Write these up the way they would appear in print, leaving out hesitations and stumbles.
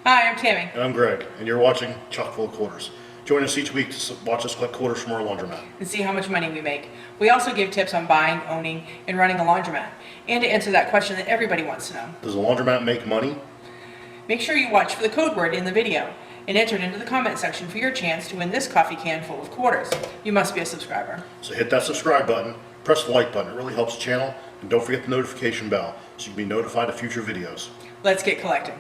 Hi, I'm Tammy. And I'm Greg, and you're watching Chock Full of Quarters. Join us each week to watch us collect quarters from our laundromat. And see how much money we make. We also give tips on buying, owning, and running a laundromat. And to answer that question that everybody wants to know. Does a laundromat make money? Make sure you watch for the code word in the video and enter it into the comment section for your chance to win this coffee can full of quarters. You must be a subscriber. So hit that subscribe button, press the like button, it really helps the channel, and don't forget the notification bell so you can be notified of future videos. Let's get collecting.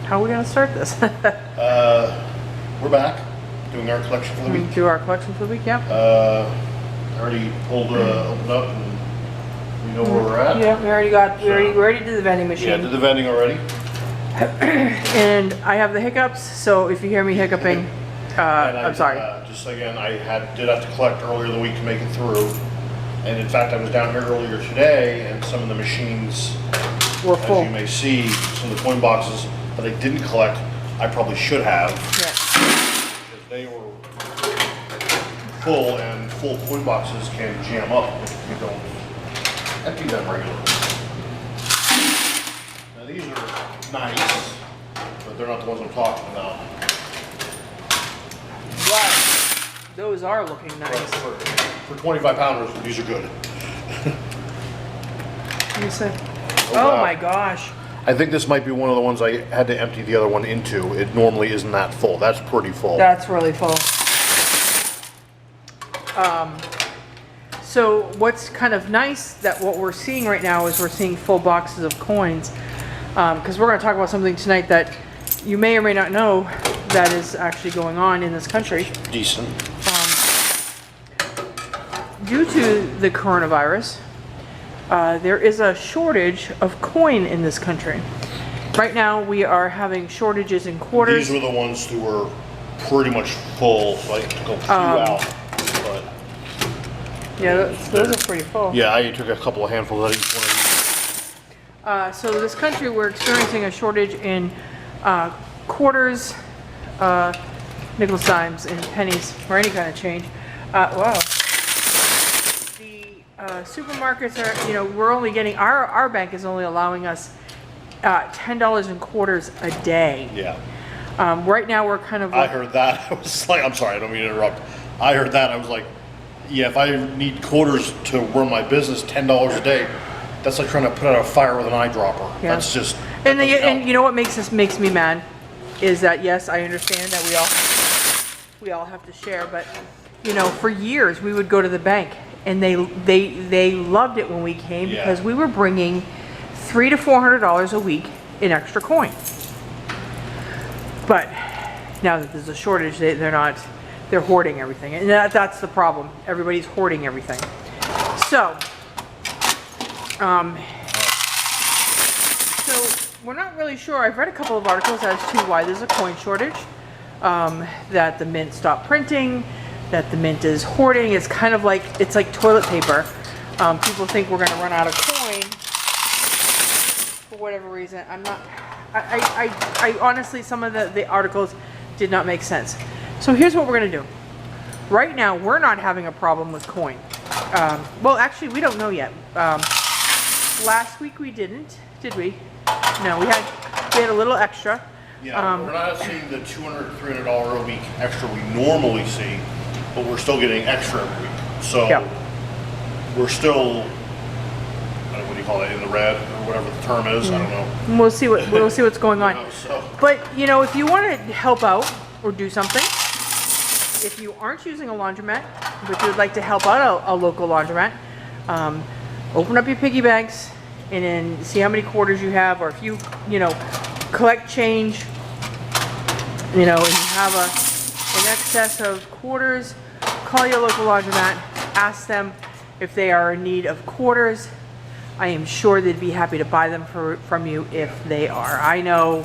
How are we going to start this? We're back, doing our collection for the week. Do our collection for the week, yeah. I already opened up and we know where we're at. Yeah, we already did the vending machine. Yeah, did the vending already. And I have the hiccups, so if you hear me hiccuping, I'm sorry. Just again, I did have to collect earlier in the week to make it through. And in fact, I was down here earlier today, and some of the machines We're full. As you may see, some of the coin boxes that I didn't collect, I probably should have. Yeah. Because they were full, and full coin boxes can jam up if you don't empty them regularly. Now these are nice, but they're not the ones I'm talking about. Wow, those are looking nice. For 25 pounders, these are good. Let me see. Oh, wow. My gosh. I think this might be one of the ones I had to empty the other one into. It normally isn't that full. That's pretty full. That's really full. So what's kind of nice that what we're seeing right now is we're seeing full boxes of coins. Because we're going to talk about something tonight that you may or may not know that is actually going on in this country. Decent. Due to the coronavirus, there is a shortage of coin in this country. Right now we are having shortages in quarters. These were the ones who were pretty much full, so I took a few out. But Yeah, those are pretty full. yeah, I took a couple of handfuls out of each one of these. So this country, we're experiencing a shortage in quarters, nickel dimes, and pennies, or any kind of change. Wow. The supermarkets are, we're only getting, our bank is only allowing us $10 in quarters a day. Yeah. Right now we're kind of I heard that. I was like, I'm sorry, I don't mean to interrupt. I heard that. I was like, yeah, if I need quarters to run my business, $10 a day, that's like trying to put out a fire with an eyedropper. Yeah. That's just. And you know what makes me mad is that, yes, I understand that we all have to share, but for years we would go to the bank and they loved it when we came because we were bringing $300 to $400 a week in extra coin. But now that there's a shortage, they're hoarding everything, and that's the problem. Everybody's hoarding everything. So we're not really sure. I've read a couple of articles as to why there's a coin shortage. That the mint stopped printing, that the mint is hoarding. It's kind of like, it's like toilet paper. People think we're going to run out of coin for whatever reason. I honestly, some of the articles did not make sense. So here's what we're going to do. Right now, we're not having a problem with coin. Well, actually, we don't know yet. Last week we didn't, did we? No, we had a little extra. Yeah, we're not seeing the $200, $300 a week extra we normally see, but we're still getting extra every week. So we're still, what do you call it, in the red or whatever the term is. I don't know. We'll see what's going on. So. But if you want to help out or do something, if you aren't using a laundromat, but you would like to help out a local laundromat, open up your piggy banks and then see how many quarters you have, or if you collect change, and you have an excess of quarters, call your local laundromat, ask them if they are in need of quarters. I am sure they'd be happy to buy them from you if they are. I know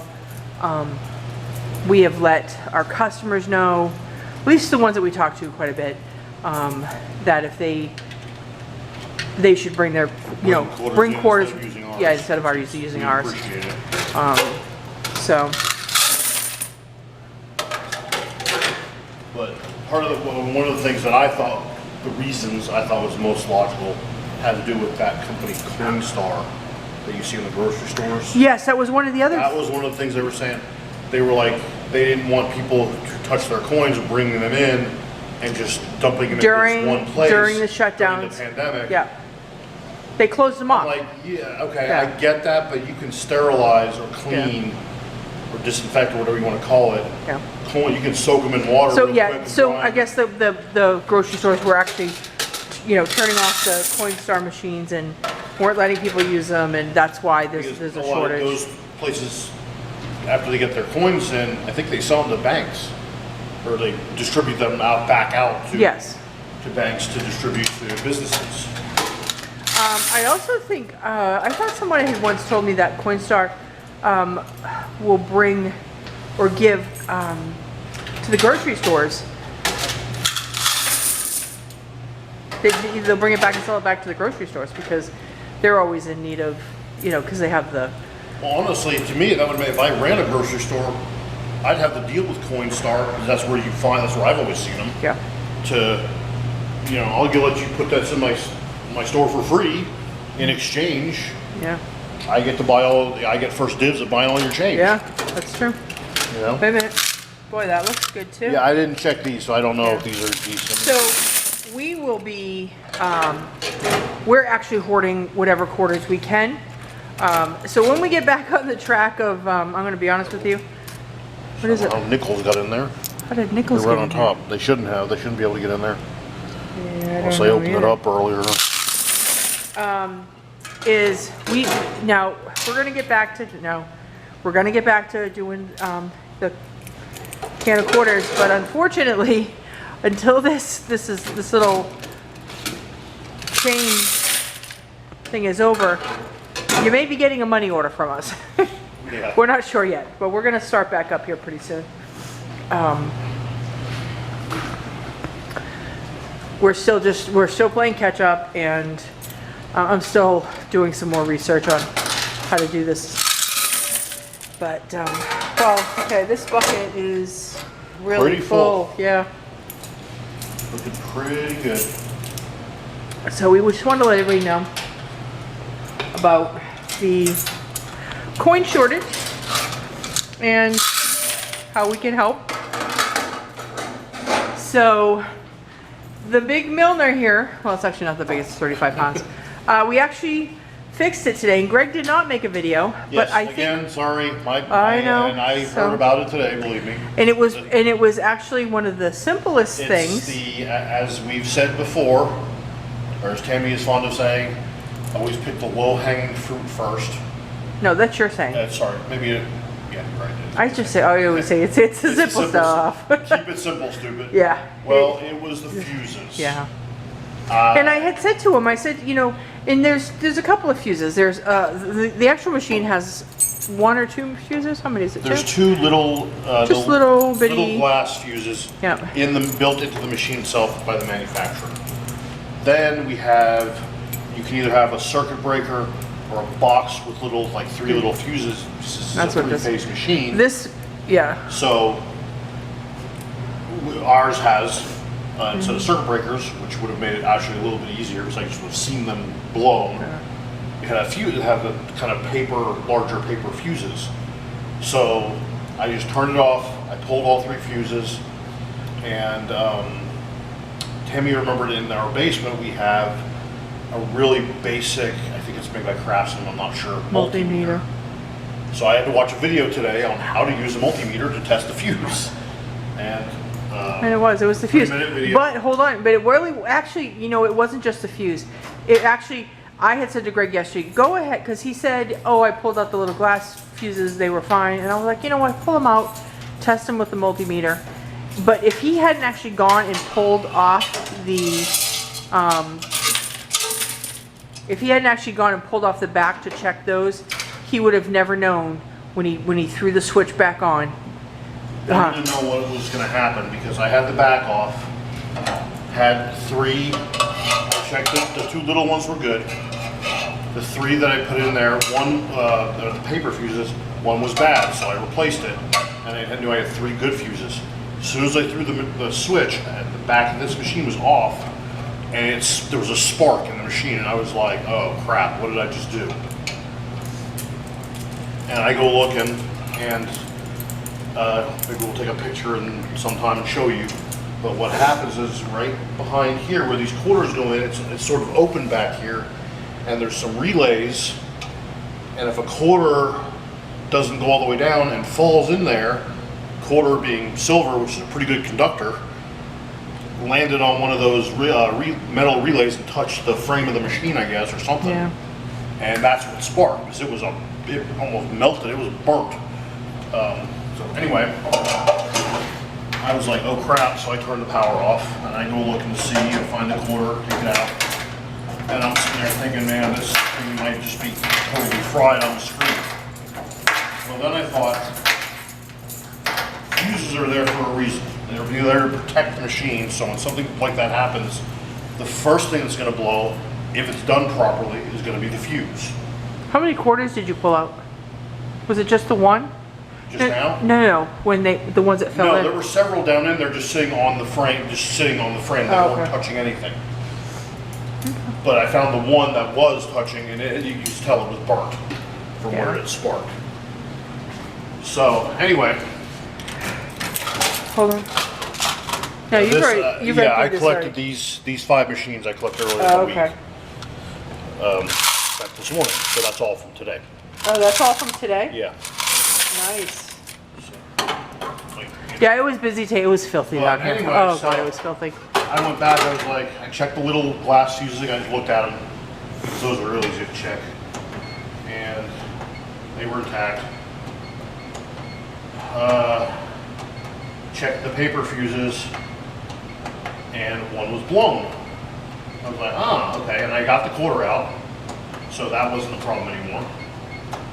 we have let our customers know, at least the ones that we talk to quite a bit, that if they should bring their, bring quarters, instead of ours using ours. But one of the things that I thought, the reasons I thought was most logical, had to do with that company Coinstar that you see in the grocery stores. Yes, that was one of the others. That was one of the things they were saying. They were like, they didn't want people to touch their coins and bringing them in and just dumping them in one place during the shutdowns, during the pandemic. Yeah, they closed them off. I'm like, yeah, okay, Yeah. I get that, but you can sterilize or clean or disinfect or whatever you want to call it. Yeah. Coin, you can soak them in water. So real yeah, quick and so dry I 'em. guess the grocery stores were actually, turning off the Coinstar machines and weren't letting people use them, and that's why there's Because a lot of shortage. those places, after they get their coins in, I think they sell them to banks, or they distribute them back out to Yes. to banks to distribute to businesses. I also think I thought someone had once told me that Coinstar will bring or give to the grocery stores. They'll bring it back and sell it back to the grocery stores because they're always in need of, because they have the. Well, honestly, to me, that would mean if I ran a grocery store, I'd have to deal with Coinstar because that's where that's where I've always seen them. Yeah. I'll let you put that in my store for free. In exchange, Yeah. I get first dibs at buying all your change. Yeah, that's true. You know? Wait a minute. Boy, that looks good too. Yeah, I didn't check these, so I don't know if these are decent. So we will be, we're actually hoarding whatever quarters we can. So when we get back on the track of, I'm going to be honest with you. What is it? Oh, nickels got in there. How did nickels They're get right on in here? top. They shouldn't have. They shouldn't be able to get in there. Yeah, I Unless don't they know opened it either. up earlier. We're gonna get back to doing the can of quarters, but unfortunately, until this little chain thing is over, you may be getting a money order from us. Yeah. We're not sure yet, but we're gonna start back up here pretty soon. We're still playing catch up, and I'm still doing some more research on how to do this. But okay, this bucket is really Pretty full. Yeah. Looking pretty good. So we just wanted to let everybody know about the coin shortage and how we can help. So the big Milner here, well, it's actually not the biggest, it's 35 pounds. We actually fixed it today, and Greg did not make a video, Yes, but I again, think, sorry. I know, And I so- heard about it today, believe me. and it was actually one of the simplest It's things. as we've said before, or as Tammy is fond of saying, always pick the low-hanging fruit first. No, that's your saying. Sorry, maybe yeah, right. I just say, I always say it's the It's the simple stuff. Keep it simple, stupid. Yeah. Well, it was the fuses. Yeah. And I had said to him, I said, and there's a couple of fuses. There's the actual machine has one or two fuses. How many is it? There's two little, Just little bitty- glass fuses Yeah. built into the machine itself by the manufacturer. Then you can either have a circuit breaker or a box with three little fuses. This is That's a what this- three-phase machine. Yeah. So ours has instead of circuit breakers, which would have made it actually a little bit easier because I just would have seen them blown. It had a few that have the kind of larger paper fuses. So I just turned it off. I pulled all three fuses, and Tammy remembered in our basement we have a really basic, I think it's made by Craftsman, I'm not sure, Multimeter. So I had to watch a video today on how to use a multimeter to test the fuse. And And it was the fuse. 3-minute video. But hold on, but it really, actually, it wasn't just the fuse. It actually, I had said to Greg yesterday, go ahead, because he said, oh, I pulled out the little glass fuses, they were fine. And I was like, you know what, pull them out, test them with the multimeter. But if he hadn't actually gone and pulled off the, back to check those, he would have never known when he threw the switch back on. I didn't know what was going to happen because I had the back off, had three, I checked the two little ones were good. The three that I put in there, one, the paper fuses, one was bad, so I replaced it. And I knew I had three good fuses. As soon as I threw the switch, the back of this machine was off, and there was a spark in the machine, and I was like, oh crap, what did I just do? And I go looking, and maybe we'll take a picture and sometime and show you. But what happens is right behind here where these quarters go in, it's sort of open back here, and there's some relays, and if a quarter doesn't go all the way down and falls in there, quarter being silver, which is a pretty good conductor, landed on one of those metal relays and touched the frame of the machine, I guess, or something. Yeah. And that's what sparked, because it almost melted, it was burnt. So anyway, I was like, oh crap, so I turned the power off, and I go looking to see and find the quarter, take it out. And I'm sitting there thinking, man, this thing might just be totally fried on the screen. Well, then I thought, fuses are there for a reason. They're there to protect the machine, so when something like that happens, the first thing that's going to blow, if it's done properly, is going to be the fuse. How many quarters did you pull out? Was it just the one? Just now? No. When the ones that fell No, in. there were several down in there just sitting on the frame, They weren't touching anything. But I found the one that was touching, and you could tell it was burnt from where it sparked. So, anyway. Hold on. No, you've already yeah, I collected these 5 machines I collected earlier in the week. Back this morning, so that's all from today. Oh, that's all from today? Yeah. Nice. Yeah, it was busy today. It was filthy down here. Anyway, oh, so God, it was filthy. I went back, I was like, I checked the little glass fuses, I just looked at them, because those are really easy to check. And they were intact. Checked the paper fuses, and one was blown. I was like, okay, and I got the quarter out, so that wasn't a problem anymore.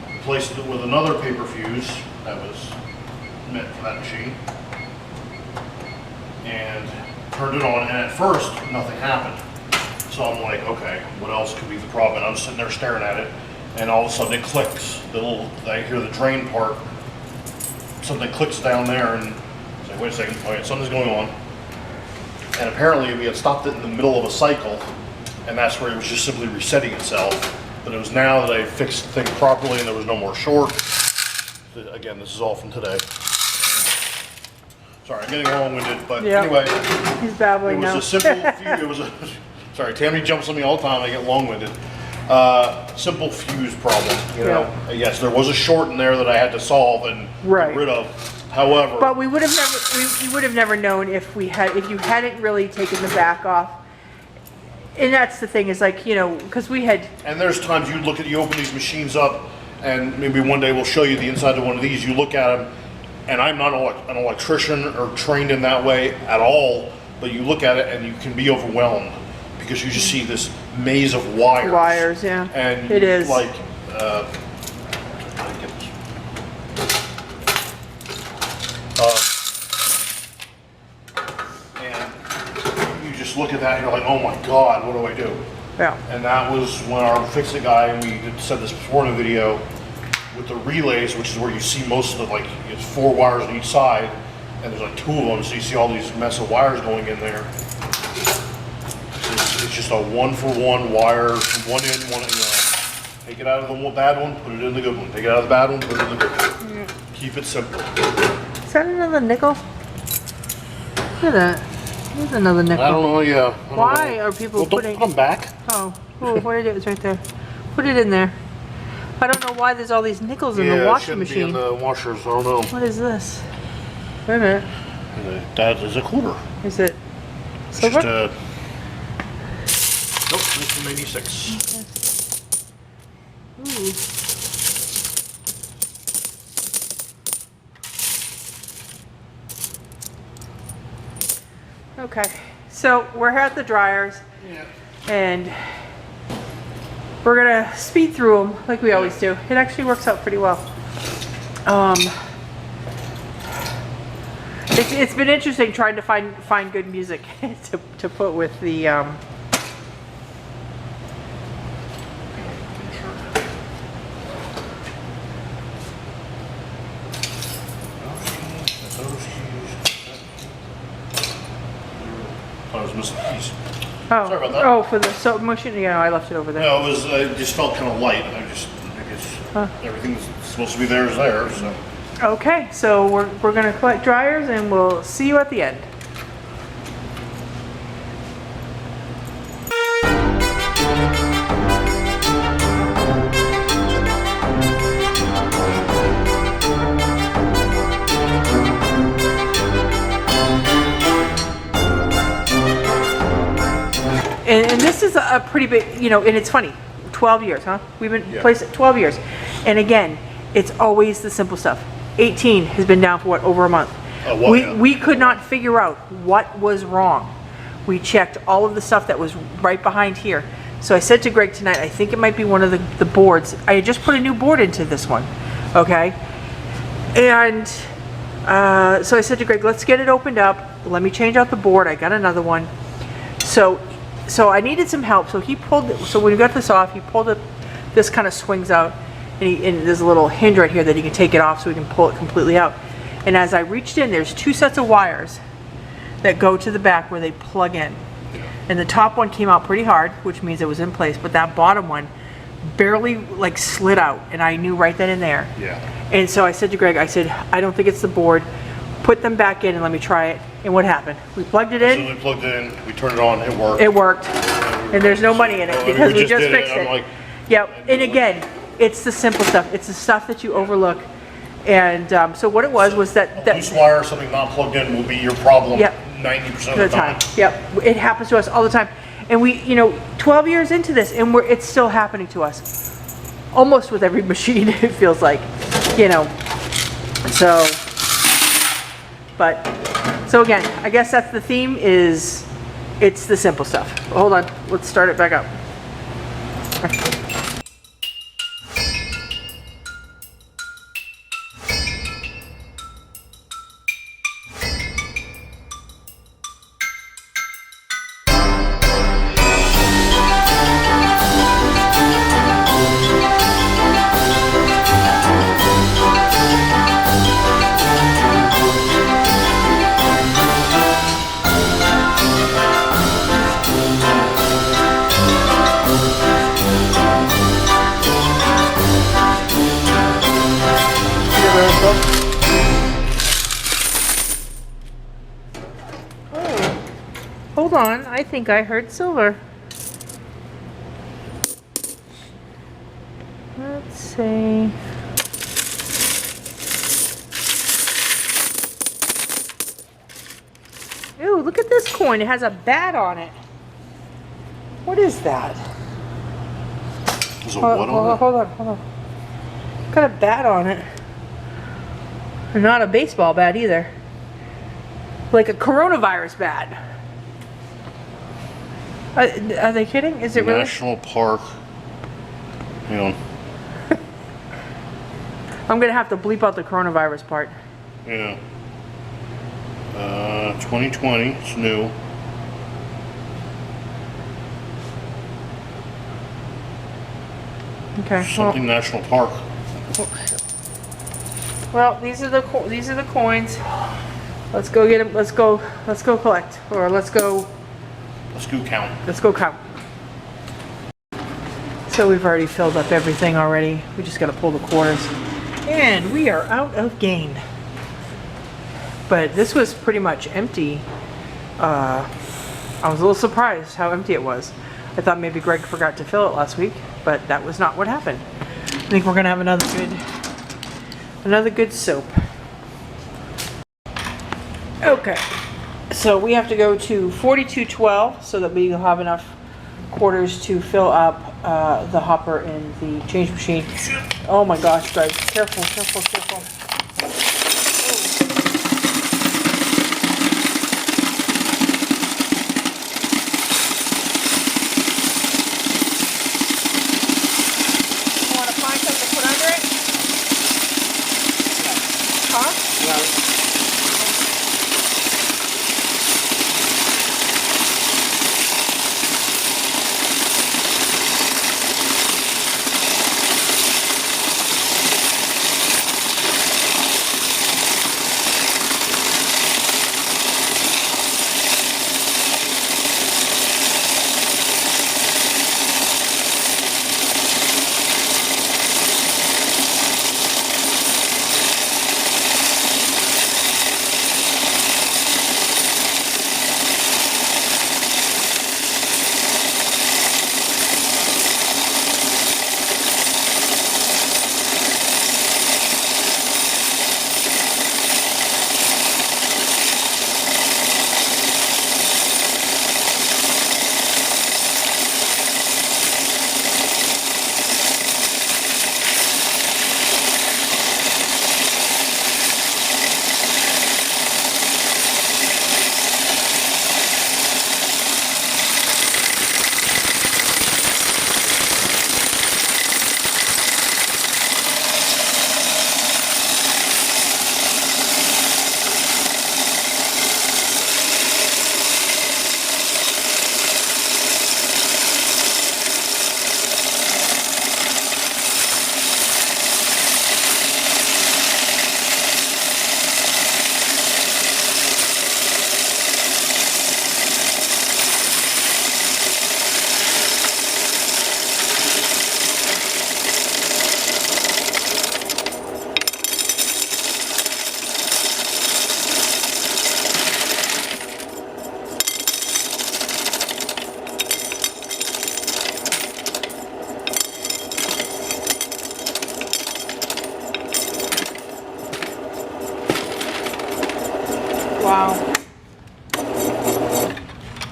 Replaced it with another paper fuse that was meant for that machine, and turned it on, and at first, nothing happened. So I'm like, okay, what else could be the problem? And I'm sitting there staring at it, and all of a sudden it clicks. I hear the drain part, something clicks down there, and I was like, wait a second, okay, something's going on. And apparently we had stopped it in the middle of a cycle, and that's where it was just simply resetting itself. But it was now that I fixed the thing properly and there was no more short. Again, this is all from today. Sorry, I'm getting long-winded, but anyway. He's babbling now. It was a simple fuse. Sorry, Tammy jumps on me all the time, I get long-winded. Simple fuse problem, you know. Yes, there was a short in there that I had to solve and get rid of. However, but we would have never known if you hadn't really taken the back off. And that's the thing, is like, you know, because we had. And there's times you open these machines up, and maybe one day we'll show you the inside of one of these. You look at them, and I'm not an electrician or trained in that way at all, but you look at it and you can be overwhelmed because you just see this maze of wires. Wires, yeah. And it is like. Look at that and you're like, oh my God, what do I do? Yeah. And that was when our fix-it guy, and we said this before in the video, with the relays, which is where you see most of the, like, it's 4 wires on each side, and there's like 2 of them, so you see all these mess of wires going in there. It's just a 1-for-1 wire, one in, one in, take it out of the bad one, put it in the good one. Take it out of the bad one, put it in the good one. Yeah. Keep it simple. Is that another nickel? Look at that. There's another nickel. I don't know, yeah. Why are people putting... Don't put them back. Oh, what did it? It's right there. Put it in there. I don't know why there's all these nickels in the washing machine. Yeah, it shouldn't be in the washers, I don't know. What is this? Wait a minute. That is a quarter. Is it silver? Nope, 1986. Okay. Ooh. Okay, so we're here at the dryers, and we're gonna speed through them like we always do. It actually works out pretty well. It's been interesting trying to find good music to put with the I was missing a piece. Oh, Sorry about that. oh, for the soap machine. Yeah, I left it over there. No, it just felt kind of light. I guess everything that's supposed to be there is there, so. Okay, so we're gonna collect dryers and we'll see you at the end. And this is a pretty big, you know, and it's funny, 12 years, huh? We've been placed 12 years. And again, it's always the simple stuff. 18 has been down for what, over a month. We could not figure out what was wrong. We checked all of the stuff that was right behind here. So I said to Greg tonight, I think it might be one of the boards. I had just put a new board into this one, okay? And so I said to Greg, let's get it opened up. Let me change out the board. I got another one. So I needed some help. So he pulled, so when we got this off, he pulled it, this kind of swings out, and there's a little hinge right here that he can take it off so we can pull it completely out. And as I reached in, there's two sets of wires that go to the back where they plug in. And the top one came out pretty hard, which means it was in place, but that bottom one barely like slid out, and I knew right then and there. Yeah. And so I said to Greg, I said, I don't think it's the board. Put them back in and let me try it. And what happened? We plugged it in. So we plugged it in, we turned it on, it worked. It worked. And there's no money in it because we just fixed it. Like, yep. And again, it's the simple stuff. It's the stuff that you overlook. And so what it was that loose wire or something not plugged in will be your problem 90% of the time. Yep. It happens to us all the time. And we, you know, 12 years into this, and it's still happening to us. Almost with every machine, it feels like, you know. So, but, so again, I guess that's the theme is, it's the simple stuff. Hold on, let's start it back up. Oh, hold on, I think I heard silver. Let's see. Ooh, look at this coin. It has a bat on it. What is that? There's a what on it? Hold on. Got a bat on it. Not a baseball bat either. Like a coronavirus bat. Are they kidding? Is it really? National Park. Hang on. I'm gonna have to bleep out the coronavirus part. Yeah. 2020. It's new. Okay. Something National Park. Well, these are the coins. Let's go get them. Let's go collect, or let's go count. Let's go count. So we've already filled up everything already. We just got to pull the quarters, and we are out of gain. But this was pretty much empty. I was a little surprised how empty it was. I thought maybe Greg forgot to fill it last week, but that was not what happened. I think we're gonna have another good soap. Okay, so we have to go to 4212 so that we will have enough quarters to fill up the hopper in the change machine. Oh my gosh, guys, careful.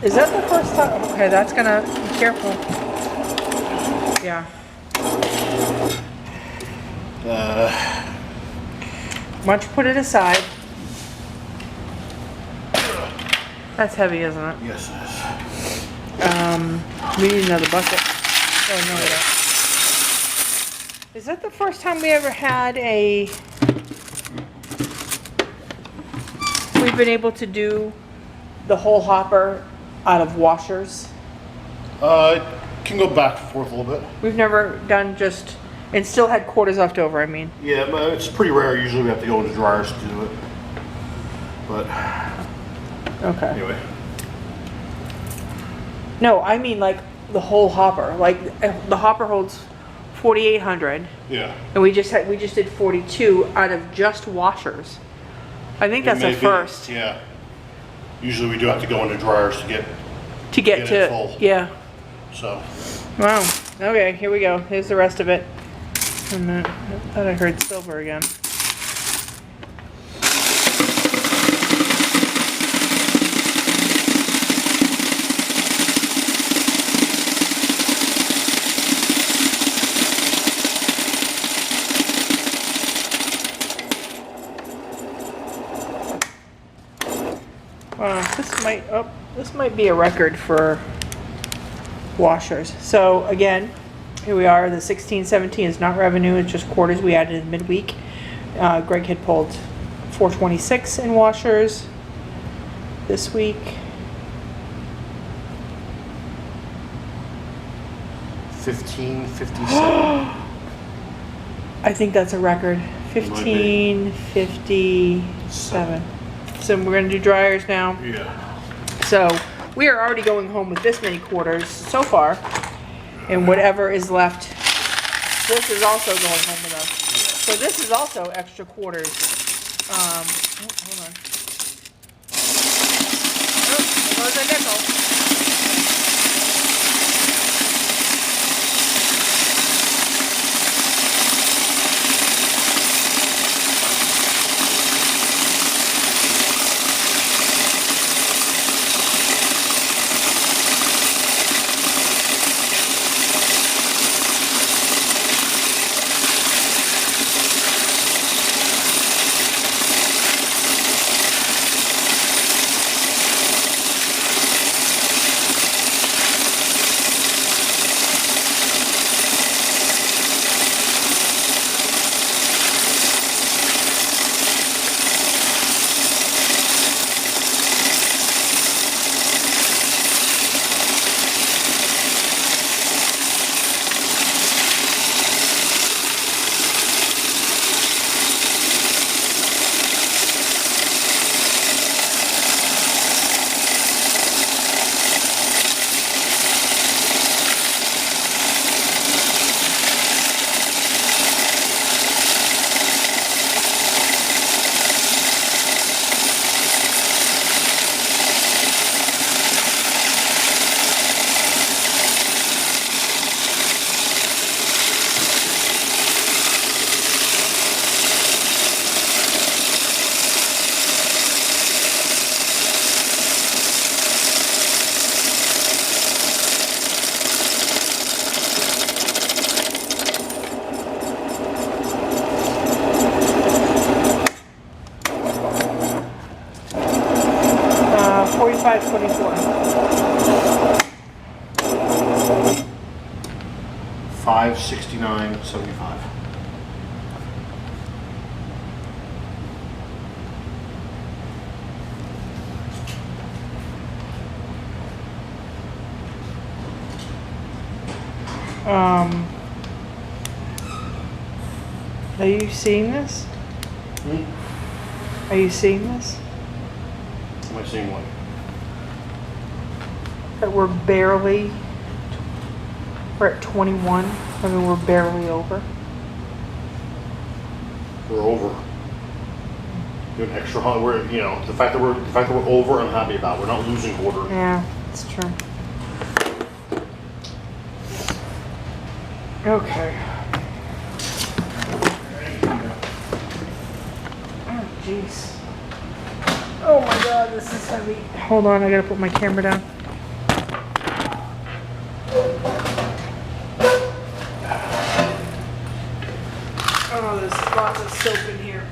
Is that the first time? Okay, that's gonna, be careful. Yeah. Why don't you put it aside? That's heavy, isn't it? Yes, it We need another bucket. Oh, no, we don't. Is that the first time we ever had we've been able to do the whole hopper out of washers? It can go back and forth a little bit. We've never done just, and still had quarters left over, I mean. Yeah, but it's pretty rare. Usually we have to go into dryers to do it. But Okay. anyway. No, I mean like the whole hopper. Like the hopper holds 4,800, Yeah. and we just did 42 out of just washers. I think that's It may a be, first Yeah. Usually we do have to go into dryers to get to get it to full. yeah. So. Wow. Okay, here we go. Here's the rest of it. I thought I heard silver again. Wow, this might be a record for washers. So again, here we are. The 1617 is not revenue; it's just quarters we added in midweek. Greg had pulled 426 in washers this week. $15.57. I think that's a record. 1557. So we're gonna do dryers now. Yeah. So we are already going home with this many quarters so far, and whatever is left, this is also going home with us. So this is also extra quarters. Oh, hold on. Oh, there goes a nickel. $569.75. Are you seeing this? Are you seeing this? Am I seeing what? That we're at 21. I mean, we're barely over. We're over. Doing extra hard. We're, the fact that we're over, I'm happy about. We're not losing quarter. Yeah, it's true. Okay. Oh, jeez. Oh my God, this is heavy. Hold on, I gotta put my camera down. Oh, there's lots of soap in here.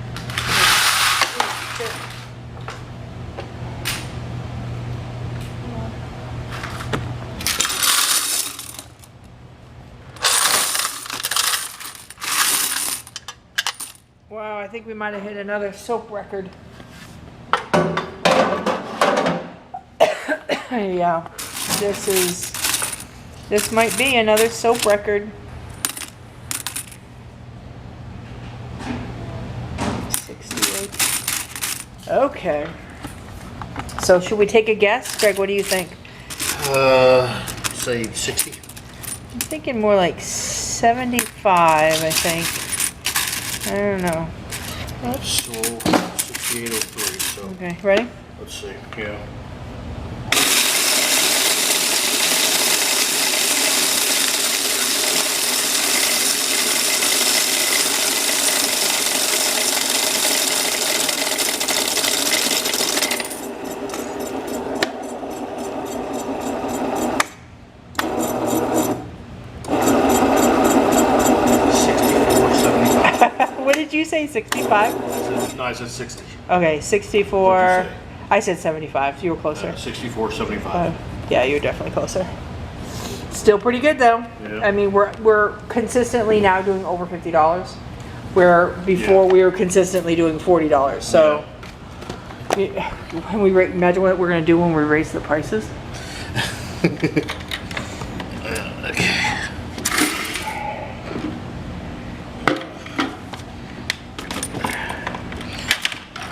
Oh, shit. Wow, I think we might have hit another soap record. Yeah, this might be another soap record. 68. Okay. So should we take a guess? Greg, what do you think? Say 60. I'm thinking more like 75, I think. I don't know. So 6803. So Okay, ready? let's see. Yeah. What did you say, 65? No, I said 60. Okay, 64. What'd you say? I said 75, so you were closer. 6475. Yeah, you're definitely closer. Still pretty good though. Yeah. I mean, we're consistently now doing over $50, where before we were consistently doing $40. So, when we imagine what we're gonna do when we raise the prices.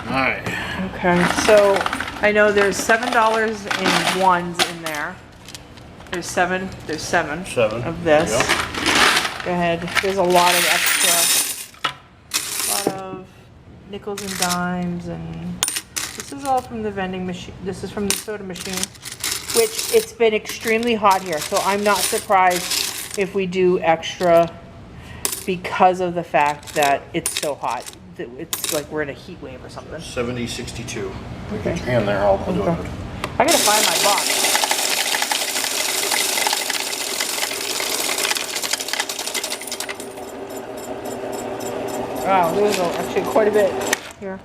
Alright. Okay, so I know there's $7 in ones in there. There's seven of this. Yep. Go ahead. There's a lot of extra, a lot of nickels and dimes, and this is all from the vending machine. This is from the soda machine, which it's been extremely hot here, so I'm not surprised if we do extra because of the fact that it's so hot. It's like we're in a heat wave or something. 7062. Okay. Get your hand there, I'll do Okay. it. I gotta find my box. Wow, there's actually quite a bit here.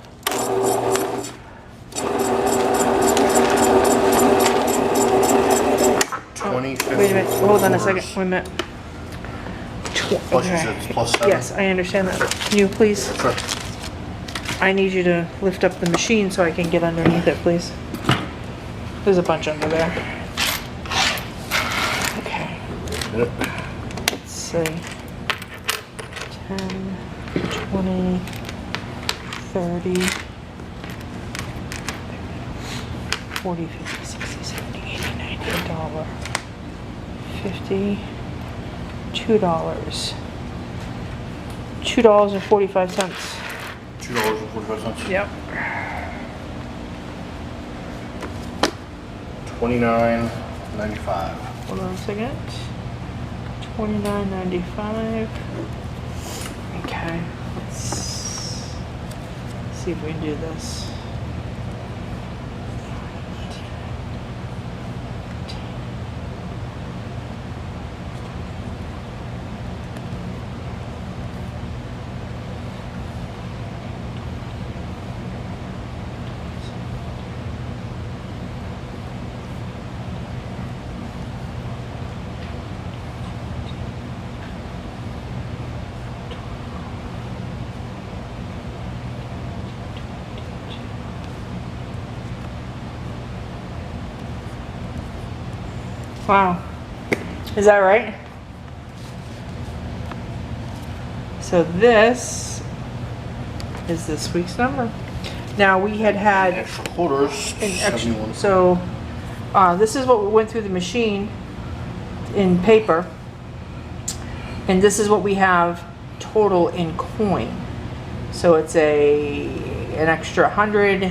Wait a minute, hold on a second, wait a minute. Plus you said it's plus 7? Yes, I understand that. Can you please, Sure. I need you to lift up the machine so I can get underneath it, please. There's a bunch under there. Okay, Yep. let's see. 10, 20, 30, 40, 50, 60, 70, 80, 90, $1, 50, $2. $2.45. $2.45. Yep. 29.95. Hold on a second. 29.95. Okay, let's see if we can do this. Wow. Is that right? So this is this week's number. Now we had Extra quarters. an extra, 71. so this is what went through the machine in paper, and this is what we have total in coin. So it's an extra 100.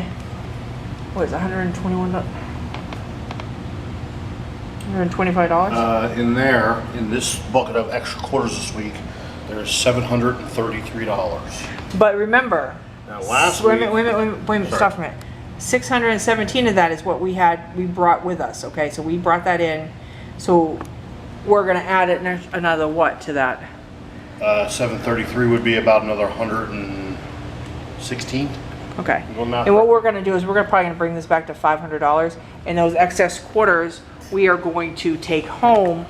What is it, $121? $125? In there, in this bucket of extra quarters this week, there's $733. But remember, Now last wait a week, minute, Sorry. stop for a minute. 617 of that is what we brought with us, okay? So we brought that in. So we're gonna add another what to that? 733 would be about another 116. Okay. Well, not And what that- we're gonna do is we're probably gonna bring this back to $500, and those excess quarters we are going to take home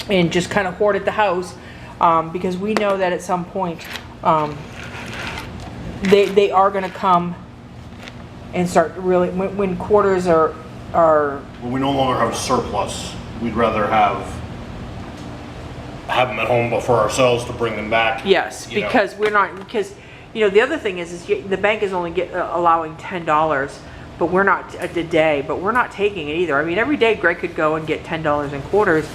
and just kind of hoard at the house, because we know that at some point they are gonna come and start really when quarters are. Well, we no longer have a surplus. We'd rather have them at home, but for ourselves to bring them back. Yes, you know. because the other thing is the bank is only allowing $10, but we're not a day, but we're not taking it either. I mean, every day Greg could go and get $10 in quarters,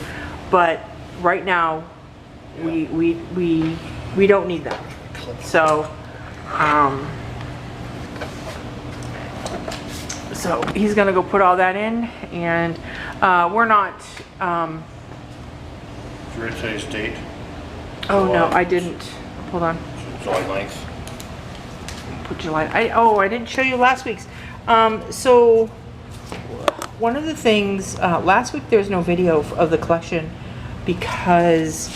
but right now we don't need that. So so he's gonna go put all that in, and we're not. Did you read today's date? Oh no, July. I didn't. Hold on. July 9th. Put July. I didn't show you last week's. So one of the things last week there was no video of the collection because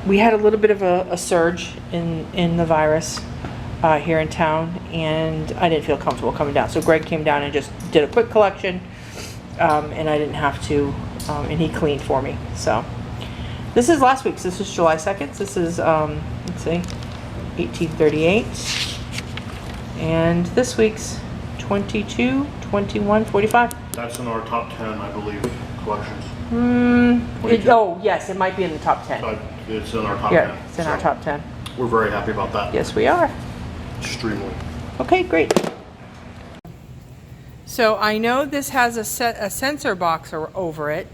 we had a little bit of a surge in the virus here in town, and I didn't feel comfortable coming down. So Greg came down and just did a quick collection, and I didn't have to, and he cleaned for me. So this is last week's. This is July 2nd. This is let's see, 1838, and this week's 22, 21, 45. That's in our top 10, I believe, collections. Oh yes, it might be in the top 10. But it's in our top Yeah, 10. it's in our so top 10. We're very happy about that. Yes, we are. Extremely. Okay, great. So I know this has a sensor box over it,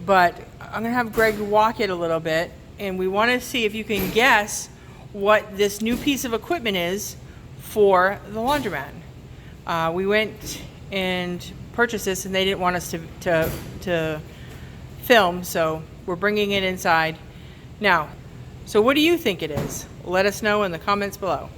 but I'm gonna have Greg walk it a little bit, and we want to see if you can guess what this new piece of equipment is for the laundromat. We went and purchased this, and they didn't want us to film, so we're bringing it inside now. So what do you think it is? Let us know in the comments below.